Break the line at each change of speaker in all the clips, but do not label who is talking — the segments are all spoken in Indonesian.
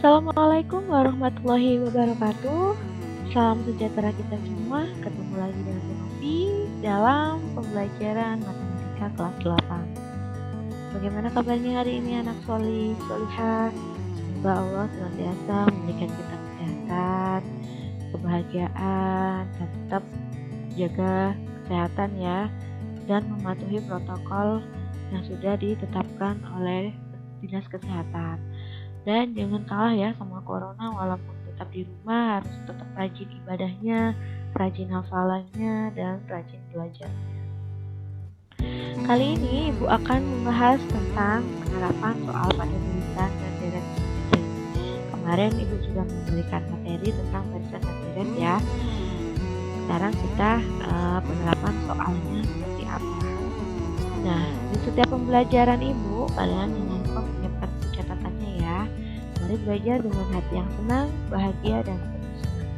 Assalamualaikum warahmatullahi wabarakatuh. Salam sejahtera kita semua. Ketemu lagi dengan Novi dalam pembelajaran matematika kelas 8. Bagaimana kabarnya hari ini anak solihah? Semoga Allah senantiasa memberikan kita kesehatan, kebahagiaan, dan tetap jaga kesehatan ya, dan mematuhi protokol yang sudah ditetapkan oleh Dinas Kesehatan. Dan jangan kalah ya sama corona, walaupun tetap di rumah harus tetap rajin ibadahnya, rajin hafalannya, dan rajin belajarnya. Kali ini Ibu akan membahas tentang penerapan soal pada barisan dan deret geometri. Kemarin Ibu sudah memberikan materi tentang barisan dan deret ya. Sekarang kita penerapan soalnya seperti apa. Nah, di setiap pembelajaran Ibu, kalian jangan lupa menyiapkan catatannya ya. Mari belajar dengan hati yang senang, bahagia, dan penuh semangat.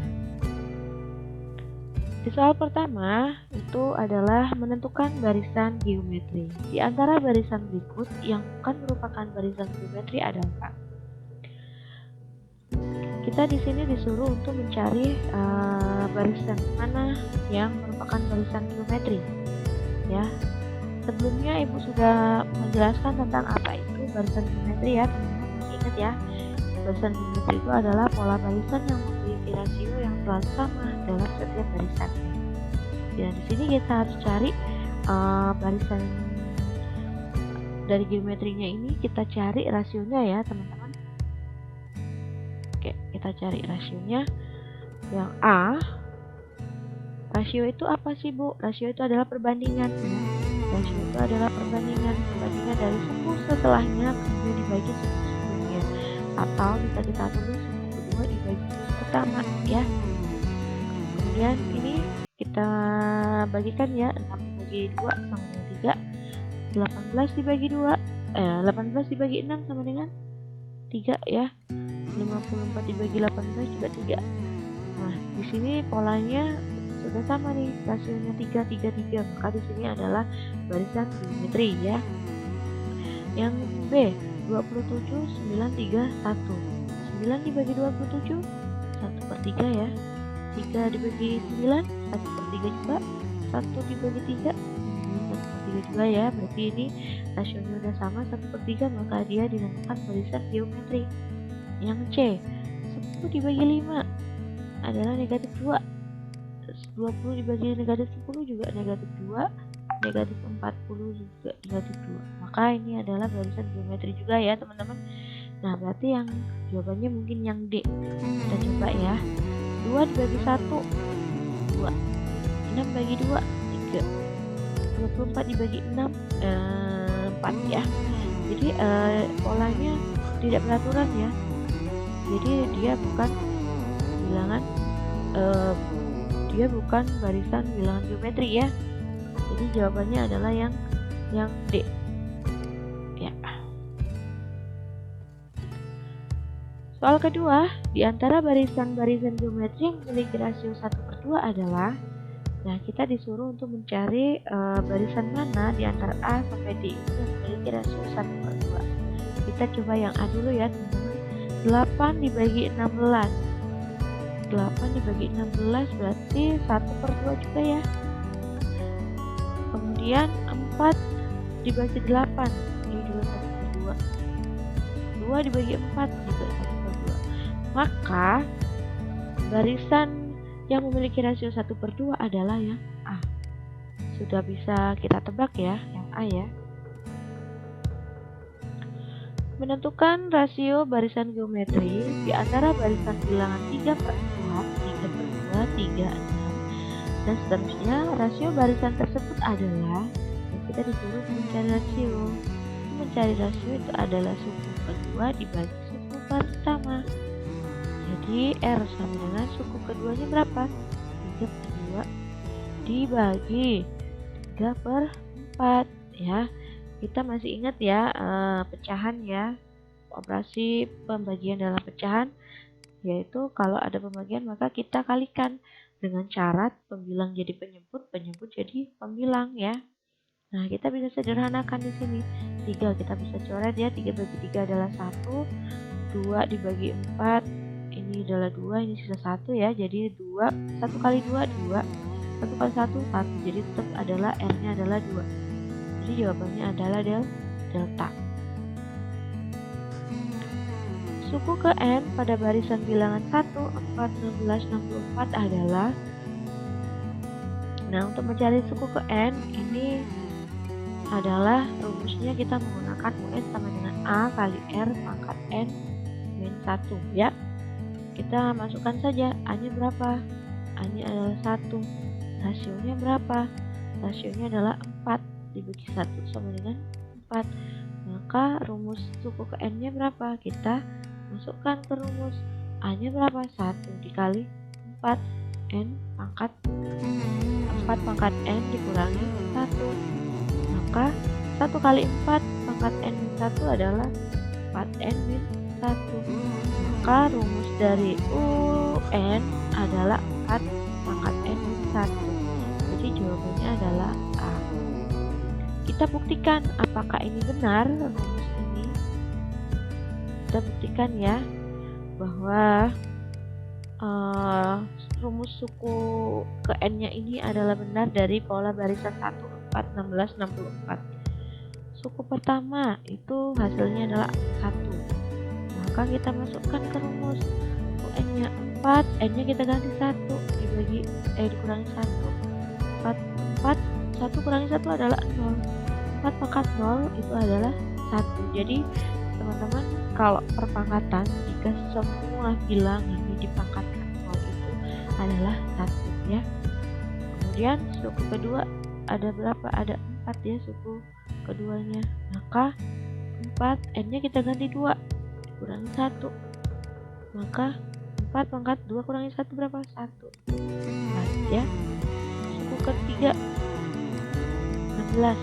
Di soal pertama, itu adalah menentukan barisan geometri. Di antara barisan berikut yang bukan merupakan barisan geometri adalah kita di sini disuruh untuk mencari barisan mana yang merupakan barisan geometri. Ya, sebelumnya Ibu sudah menjelaskan tentang apa itu barisan geometri ya, teman-teman masih ingat ya. Barisan geometri itu adalah pola barisan yang memiliki rasio yang selalu sama dalam setiap barisan. Dan di sini kita harus cari barisan dari geometrinya ini, kita cari rasionya ya teman-teman. Oke, kita cari rasionya. Yang A, rasio itu apa sih Bu? Rasio itu adalah perbandingan ya. Rasio itu adalah perbandingan dari suku setelahnya kemudian dibagi suku sebelumnya, atau bisa kita tulis suku kedua dibagi suku pertama ya. Kemudian ini kita bagikan ya, 6 dibagi 2 sama dengan 3, 18 dibagi 2 18 dibagi 6 sama dengan 3 ya, 54 dibagi 18 juga 3. Nah, di sini polanya sudah sama nih, rasionya 3, 3, 3, maka di sini adalah barisan geometri ya. Yang B, 27, 9, 3, 1. 9 dibagi 27, 1/3 ya. 3 dibagi 9, 1/3 juga. 1 dibagi 3, 1/3 juga ya. Berarti ini rasionya udah sama 1/3, maka dia dinamakan barisan geometri. Yang C, 10 dibagi 5 adalah negatif 2. 20 dibagi negatif 10 juga negatif 2, negatif 40 juga negatif 2. Maka ini adalah barisan geometri juga ya teman-teman. Nah, berarti yang jawabannya mungkin yang D. Kita coba ya. 2 dibagi 1, 2. 6 bagi 2, 3. 24 dibagi 6, 4 ya. Jadi polanya tidak beraturan ya. Jadi dia bukan bilangan dia bukan barisan bilangan geometri ya. Jadi jawabannya adalah yang D ya. Soal kedua, di antara barisan-barisan geometri yang memiliki rasio 1/2 adalah, nah kita disuruh untuk mencari barisan mana di antara A sampai D yang memiliki rasio 1/2. Kita coba yang A dulu ya teman-teman. 8 dibagi 16, 8 dibagi 16 berarti 1/2 juga ya. Kemudian 4 dibagi 8, ini juga 1/2. 2 dibagi 4 juga 1/2. Maka barisan yang memiliki rasio 1/2 adalah yang A. Sudah bisa kita tebak ya, yang A ya. Menentukan rasio barisan geometri di antara barisan bilangan 3/4, 3/2, 3/6, dan seterusnya. Rasio barisan tersebut adalah, kita disuruh mencari rasio. Mencari rasio itu adalah suku kedua dibagi suku pertama. Jadi R sama dengan suku keduanya berapa? 3/2 dibagi 3/4 ya. Kita masih ingat ya pecahan ya, operasi pembagian dalam pecahan, yaitu kalau ada pembagian maka kita kalikan dengan syarat pembilang jadi penyebut, penyebut jadi pembilang ya. Nah, kita bisa sederhanakan di sini. 3 kita bisa coret ya, 3 bagi 3 adalah 1, 2 dibagi 4, ini adalah 2, ini sisa 1 ya, jadi 2, 1 kali 2, 2, 1 kali 1, 1, jadi tetap adalah R-nya adalah 2. Jadi jawabannya adalah delta. Suku ke N pada barisan bilangan 1, 4, 16, 64 adalah, nah untuk mencari suku ke N ini adalah rumusnya kita menggunakan UN sama dengan A kali R pangkat N min 1 ya. Kita masukkan saja A-nya berapa? A-nya adalah 1. Rasionya berapa? Rasionya adalah 4 dibagi 1 sama dengan 4. Maka rumus suku ke N-nya berapa? Kita masukkan ke rumus. A-nya berapa? 1 dikali 4 N pangkat 4 pangkat N dikurangi 1. Maka 1 kali 4 pangkat N min 1 adalah 4N min 1. Maka rumus dari UN adalah 4 pangkat N min 1. Jadi jawabannya adalah A. Kita buktikan apakah ini benar rumus ini. Kita buktikan ya bahwa rumus suku ke N-nya ini adalah benar dari pola barisan 1, 4, 16, 64. Suku pertama itu hasilnya adalah 1. Maka kita masukkan ke rumus. UN-nya 4, N-nya kita ganti 1 dikurangi 1. 1 kurangi 1 adalah 0. 4 pangkat 0 itu adalah 1. Jadi teman-teman kalau perpangkatan jika semua bilangan yang dipangkatkan 0 itu adalah 1 ya. Kemudian suku kedua ada berapa? Ada 4 ya suku keduanya. Maka 4 N-nya kita ganti 2 kurangi 1. Maka 4 pangkat 2 kurangi 1 berapa? 1. 4 ya. Suku ketiga 16.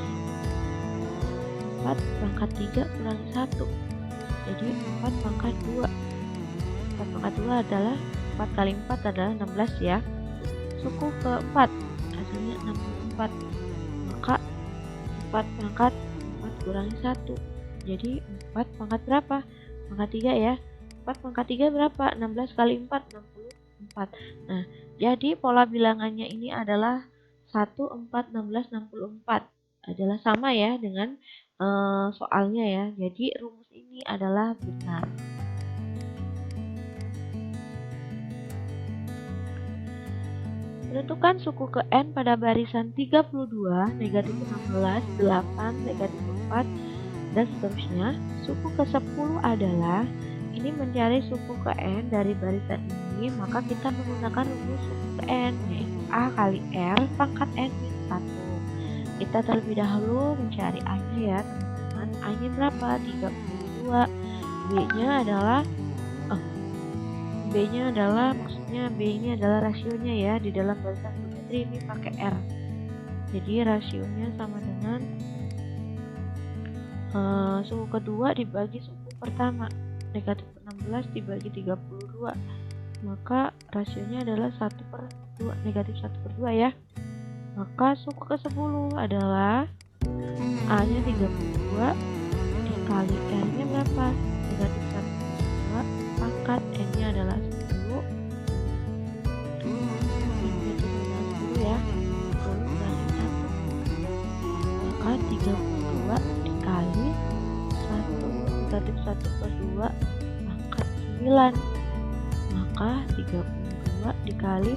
4 pangkat 3 kurangi 1. Jadi 4 pangkat 2. 4 pangkat 2 adalah 4 kali 4 adalah 16 ya. Suku keempat hasilnya 64. Maka 4 pangkat 4 kurangi 1. Jadi 4 pangkat berapa? Pangkat 3 ya. 4 pangkat 3 berapa? 16 kali 4 64. Nah, jadi pola bilangannya ini adalah 1, 4, 16, 64. Adalah sama ya dengan soalnya ya. Jadi rumus ini adalah benar. Menentukan suku ke N pada barisan 32, negatif 16, 8, negatif 4, dan seterusnya. Suku ke 10 adalah, ini mencari suku ke N dari barisan ini, maka kita menggunakan rumus suku ke N, yaitu A kali R pangkat N min 1. Kita terlebih dahulu mencari A-nya ya teman-teman. A-nya berapa? 32. B-nya adalah maksudnya B ini adalah rasionya ya, di dalam barisan geometri ini pakai R. Jadi rasionya sama dengan suku kedua dibagi suku pertama, negatif 16 dibagi 32. Maka rasionya adalah 1/2, negatif 1/2 ya. Maka suku ke 10 adalah A-nya 32 dikali R-nya berapa? Negatif 1/2 pangkat N-nya adalah 10. Ini adalah 10 ya. 10 kali 1. Maka 32 dikali 1 negatif 1/2 pangkat 9. Maka 32 dikali,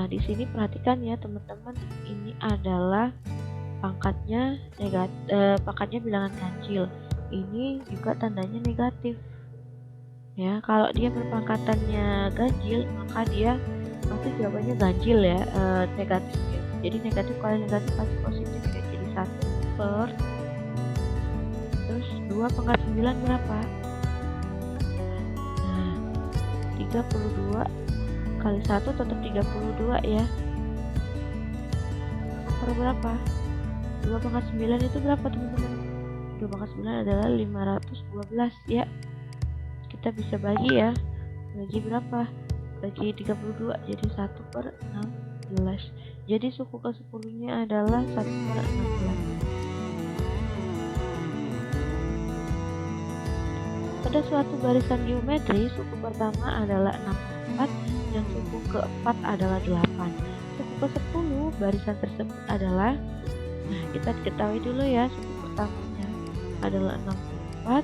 di sini perhatikan ya teman-teman, ini adalah pangkatnya pangkatnya bilangan ganjil. Ini juga tandanya negatif. Ya, kalau dia berpangkatannya ganjil, maka dia pasti jawabannya ganjil ya, negatif ya. Jadi negatif kali negatif pasti positif ya. Jadi 1 per terus 2 pangkat 9 berapa? Nah, 32 kali 1 tetap 32 ya. Per berapa? 2 pangkat 9 itu berapa teman-teman? 2 pangkat 9 adalah 512 ya. Kita bisa bagi ya. Bagi berapa? Bagi 32, jadi 1/16. Jadi suku ke 10 nya adalah 1/16. Pada suatu barisan geometri, suku pertama adalah 64 dan suku keempat adalah 8. Suku ke-10 barisan tersebut adalah, nah kita ketahui dulu ya, suku pertamanya adalah 64,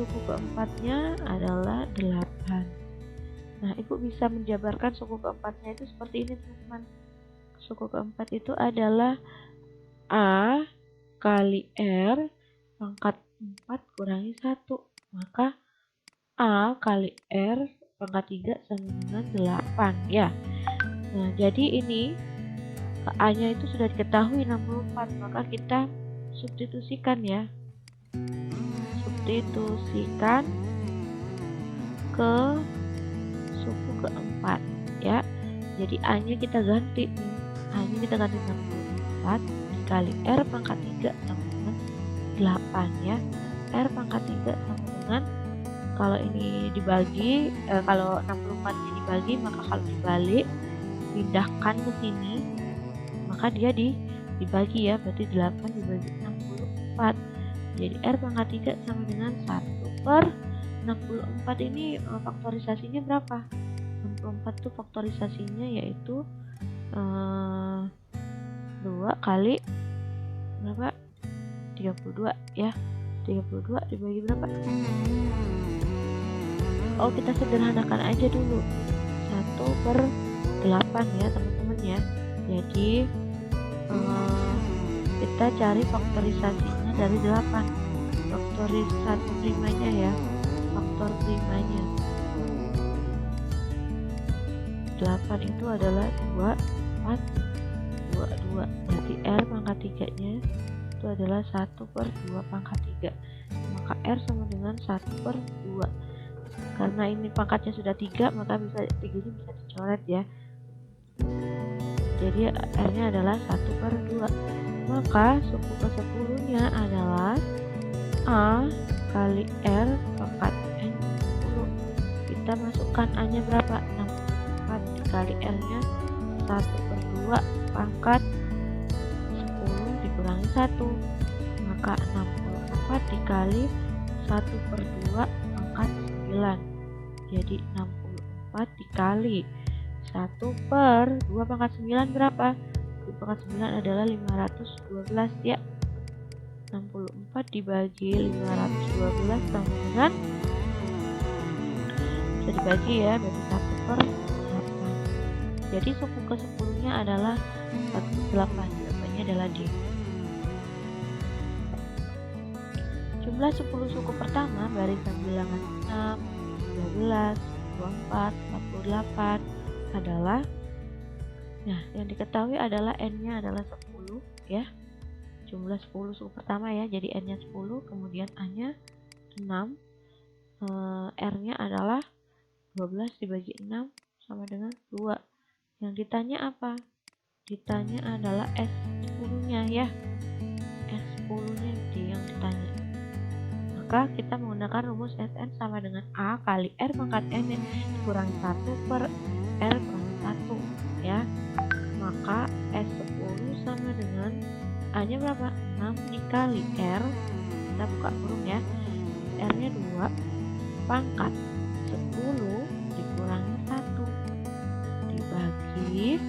suku keempatnya adalah 8. Nah, Ibu bisa menjabarkan suku keempatnya itu seperti ini, teman-teman. Suku keempat itu adalah A kali R pangkat 4 kurangi 1. Maka A kali R pangkat 3 sama dengan 8 ya. Nah, jadi ini A-nya itu sudah diketahui 64, maka kita substitusikan ya. Substitusikan ke suku keempat ya. Jadi A-nya kita ganti nih. A-nya kita ganti 64 dikali R pangkat 3 sama dengan 8 ya. R pangkat 3 sama dengan, kalau ini dibagi, kalau 64 ini dibagi, maka kalau dibalik pindahkan ke sini, maka dia dibagi ya, berarti 8 dibagi 64. Jadi R pangkat 3 sama dengan 1 per 64. Ini faktorisasinya berapa? 64 tuh faktorisasinya yaitu 2 kali berapa? 32 ya. 32 dibagi berapa? Oh, kita sederhanakan aja dulu. 1 per 8 ya teman-teman ya. Jadi kita cari faktorisasinya dari 8. Faktorisasi primanya ya. Faktor primanya 8 itu adalah 2, 4, 2, 2. Berarti R pangkat 3 nya itu adalah 1 per 2 pangkat 3. Maka R sama dengan 1 per 2. Karena ini pangkatnya sudah 3, maka bisa 3 nya bisa dicoret ya. Jadi R nya adalah 1 per 2. Maka suku ke-10 nya adalah A kali R pangkat N 10. Kita masukkan A nya berapa? 64 dikali R nya 1 per 2 pangkat 10 dikurangi 1. Maka 64 dikali 1 per 2 pangkat 9. Jadi 64 dikali 1 per 2 pangkat 9 berapa? 2 pangkat 9 adalah 512 ya. 64 dibagi 512 sama dengan, bisa dibagi ya, berarti 1 per 8. Jadi suku ke-10 nya adalah 8. Jawabannya adalah D. Jumlah 10 suku pertama barisan bilangan 6, 12, 24, 48 adalah, nah yang diketahui adalah N-nya adalah 10 ya. Jumlah 10 suku pertama ya, jadi N-nya 10, kemudian A-nya 6, R-nya adalah 12 dibagi 6 sama dengan 2. Yang ditanya apa? Ditanya adalah S10-nya ya. S10-nya yang ditanya. Maka kita menggunakan rumus Sn sama dengan A kali R pangkat N dikurangi 1 per R kurangi 1 ya. Maka S10 sama dengan A-nya berapa? 6 dikali R, kita buka kurung ya, R-nya 2 pangkat 10 dikurangi 1 dibagi 2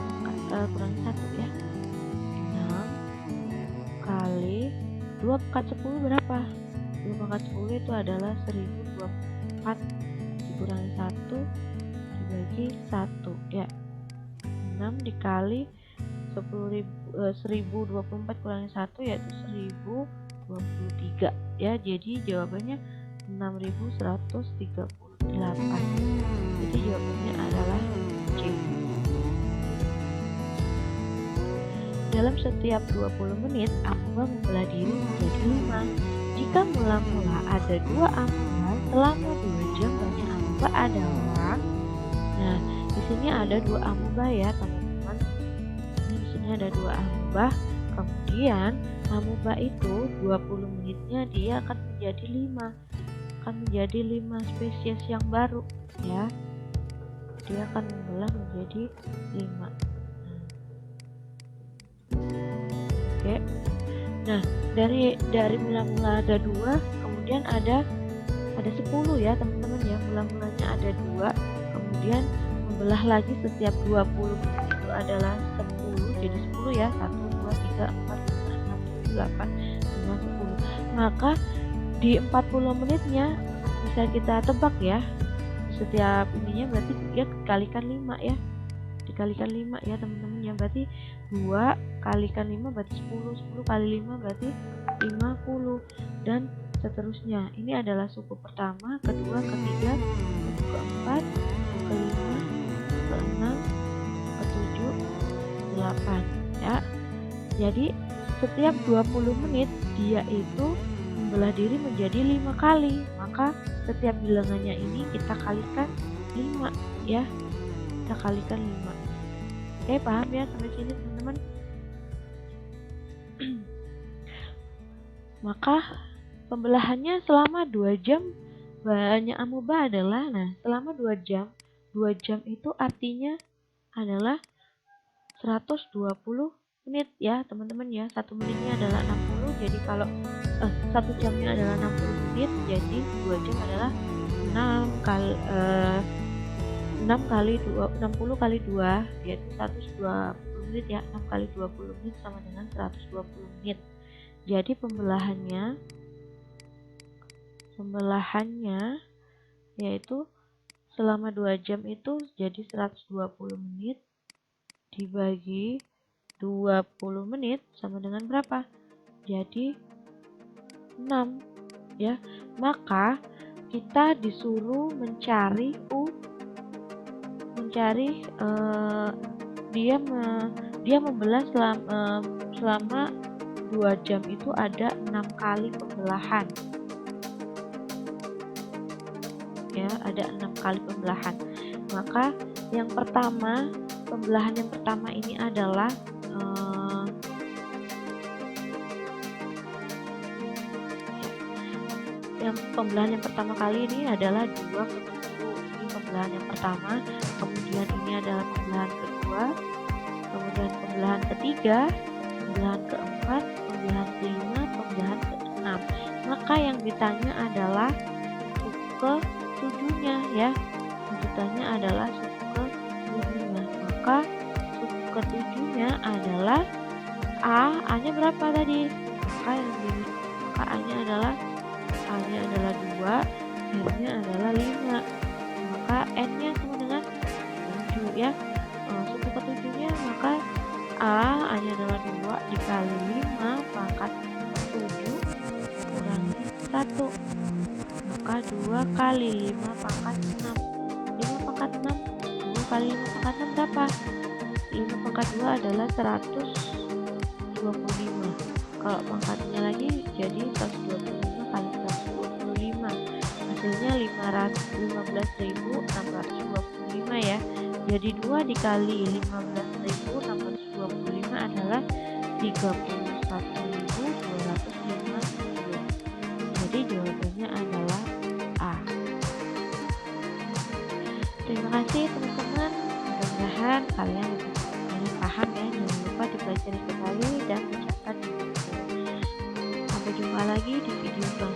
pangkat kurangi 1 ya. 6 kali 2 pangkat 10 berapa? 2 pangkat 10 itu adalah 1024 dikurangi 1 dibagi 1 ya. 6 dikali 1024 kurangi 1 yaitu 1023 ya. Jadi jawabannya 6138. Jadi jawabannya adalah C. Dalam setiap 20 menit amuba membelah diri menjadi 5. Jika mula-mula ada 2 amuba, selama 2 jam banyak amuba adalah, nah di sini ada 2 amuba ya teman-teman. Ada 2 amuba, kemudian amuba itu 20 menitnya dia akan menjadi 5 spesies yang baru ya. Dia akan membelah menjadi 5. Oke. Nah, dari mula-mula ada 2, kemudian ada 10 ya teman-teman ya. Mula-mulanya ada 2, kemudian membelah lagi setiap 20 menit itu adalah 10, jadi 10 ya, 1 2 3 4 5 6 7 8 9 10. Maka di 40 menitnya bisa kita tebak ya, setiap ininya berarti dia dikalikan 5 ya, dikalikan 5 ya teman-teman ya. Berarti 2 kalikan 5 berarti 10, 10 kali 5 berarti 50, dan seterusnya. Ini adalah suku pertama, kedua, ketiga, suku keempat, kelima, keenam, ketujuh, 8 ya. Jadi setiap 20 menit dia itu membelah diri menjadi 5 kali. Maka setiap bilangannya ini kita kalikan 5 ya. Kita kalikan 5. Oke, paham ya sampai sini teman-teman? Maka pembelahannya selama 2 jam banyak amoeba adalah, selama 2 jam itu artinya adalah 120 menit ya teman-teman ya. 1 menitnya adalah 60, jadi kalau 1 jamnya adalah 60 menit, jadi 2 jam adalah 60 kali 2 yaitu 120 menit ya. 6 kali 20 menit sama dengan 120 menit. Jadi pembelahannya yaitu selama 2 jam itu jadi 120 menit dibagi 20 menit sama dengan berapa? Jadi 6 ya. Maka kita disuruh mencari dia membelah selama 2 jam itu ada 6 kali pembelahan ya, ada 6 kali pembelahan. Maka yang pertama, pembelahan yang pertama ini adalah pembelahan yang pertama kali ini adalah 2 ke 7. Ini pembelahan yang pertama, kemudian ini adalah pembelahan kedua, kemudian pembelahan ketiga, pembelahan keempat, pembelahan kelima, pembelahan keenam. Maka yang ditanya adalah suku ke-7-nya ya. Yang ditanya adalah suku ke-7-nya. Maka suku ke-7-nya adalah A-nya berapa tadi? Maka A-nya adalah 2, R-nya adalah 5. Maka N-nya sama dengan 7 ya. Suku ke-7-nya maka A-nya adalah 2 dikali 5 pangkat 7 kurangi 1. Maka 2 kali 5 pangkat 6. 5 pangkat 6, 2 kali 5 pangkat 6 berapa? 5 pangkat 2 adalah 125. Kalau pangkatnya lagi jadi 125 kali 125, hasilnya 15.625 ya. Jadi 2 dikali 15.625 adalah 31.250. Jadi jawabannya adalah A. Terima kasih teman-teman, mudah-mudahan kalian paham ya. Jangan lupa dipelajari kembali dan ucapkan. Sampai jumpa lagi di video selanjutnya.